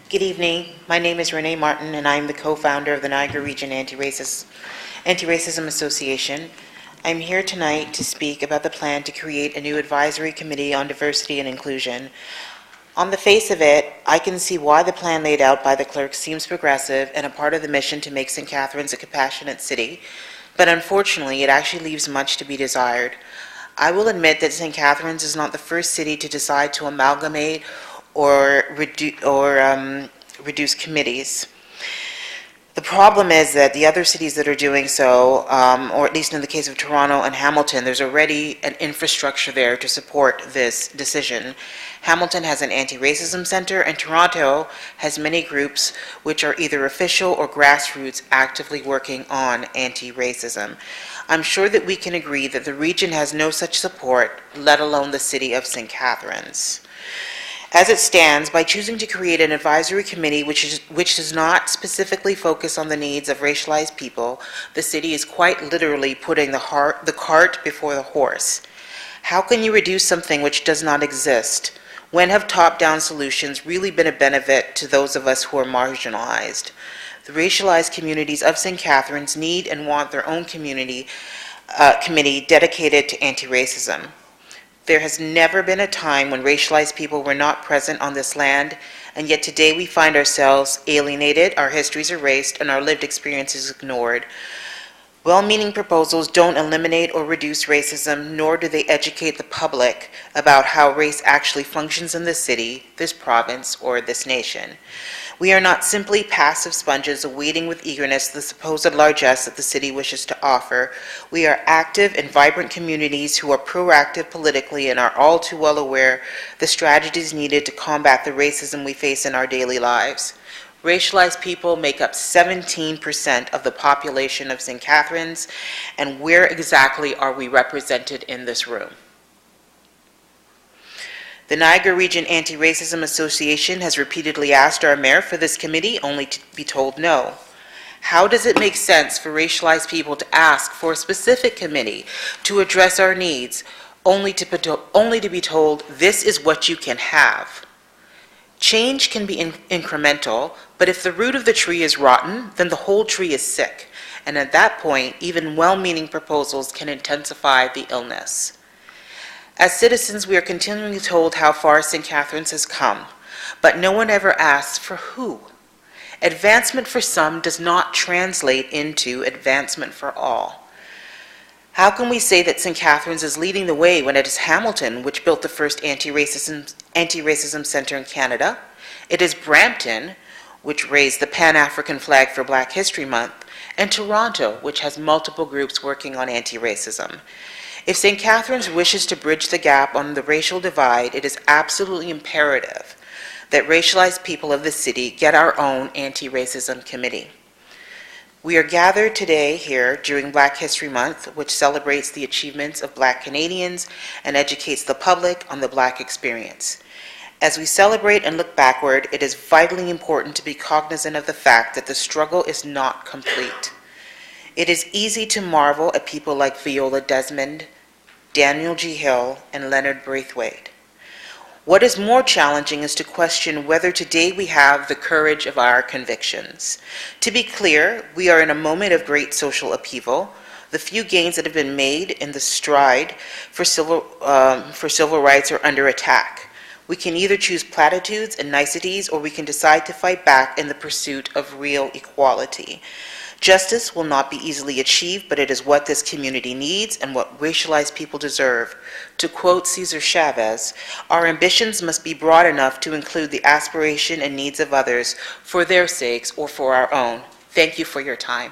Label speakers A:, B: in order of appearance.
A: Good evening. My name is Renee Martin, and I'm the co-founder of the Niagara Region Anti-Racism Association. I'm here tonight to speak about the plan to create a new advisory committee on diversity and inclusion. On the face of it, I can see why the plan laid out by the clerk seems progressive and a part of the mission to make St. Catharines a compassionate city, but unfortunately, it actually leaves much to be desired. I will admit that St. Catharines is not the first city to decide to amalgamate or reduce committees. The problem is that the other cities that are doing so, or at least in the case of Toronto and Hamilton, there's already an infrastructure there to support this decision. Hamilton has an anti-racism center, and Toronto has many groups which are either official or grassroots actively working on anti-racism. I'm sure that we can agree that the region has no such support, let alone the city of St. Catharines. As it stands, by choosing to create an advisory committee which does not specifically focus on the needs of racialized people, the city is quite literally putting the cart before the horse. How can you reduce something which does not exist? When have top-down solutions really been a benefit to those of us who are marginalized? The racialized communities of St. Catharines need and want their own committee dedicated to anti-racism. There has never been a time when racialized people were not present on this land, and yet today we find ourselves alienated, our histories erased, and our lived experiences ignored. Well-meaning proposals don't eliminate or reduce racism, nor do they educate the public about how race actually functions in this city, this province, or this nation. We are not simply passive sponges awaiting with eagerness the supposed largesse that the city wishes to offer. We are active and vibrant communities who are proactive politically and are all too well aware the strategies needed to combat the racism we face in our daily lives. Racialized people make up 17% of the population of St. Catharines, and where exactly are we represented in this room? The Niagara Region Anti-Racism Association has repeatedly asked our mayor for this committee, only to be told no. How does it make sense for racialized people to ask for a specific committee to address our needs, only to be told this is what you can have? Change can be incremental, but if the root of the tree is rotten, then the whole tree is sick. And at that point, even well-meaning proposals can intensify the illness. As citizens, we are continually told how far St. Catharines has come, but no one ever asks for who. Advancement for some does not translate into advancement for all. How can we say that St. Catharines is leading the way when it is Hamilton which built the first anti-racism center in Canada? It is Brampton which raised the Pan-African flag for Black History Month, and Toronto which has multiple groups working on anti-racism. If St. Catharines wishes to bridge the gap on the racial divide, it is absolutely imperative that racialized people of the city get our own anti-racism committee. We are gathered today here during Black History Month, which celebrates the achievements of Black Canadians and educates the public on the Black experience. As we celebrate and look backward, it is vitally important to be cognizant of the fact that the struggle is not complete. It is easy to marvel at people like Viola Desmond, Daniel G. Hill, and Leonard Braithwaite. What is more challenging is to question whether today we have the courage of our convictions. To be clear, we are in a moment of great social upheaval. The few gains that have been made in the stride for civil rights are under attack. We can either choose platitudes and niceties, or we can decide to fight back in the pursuit of real equality. Justice will not be easily achieved, but it is what this community needs and what racialized people deserve. To quote Cesar Chavez, our ambitions must be broad enough to include the aspiration and needs of others for their sakes or for our own. Thank you for your time.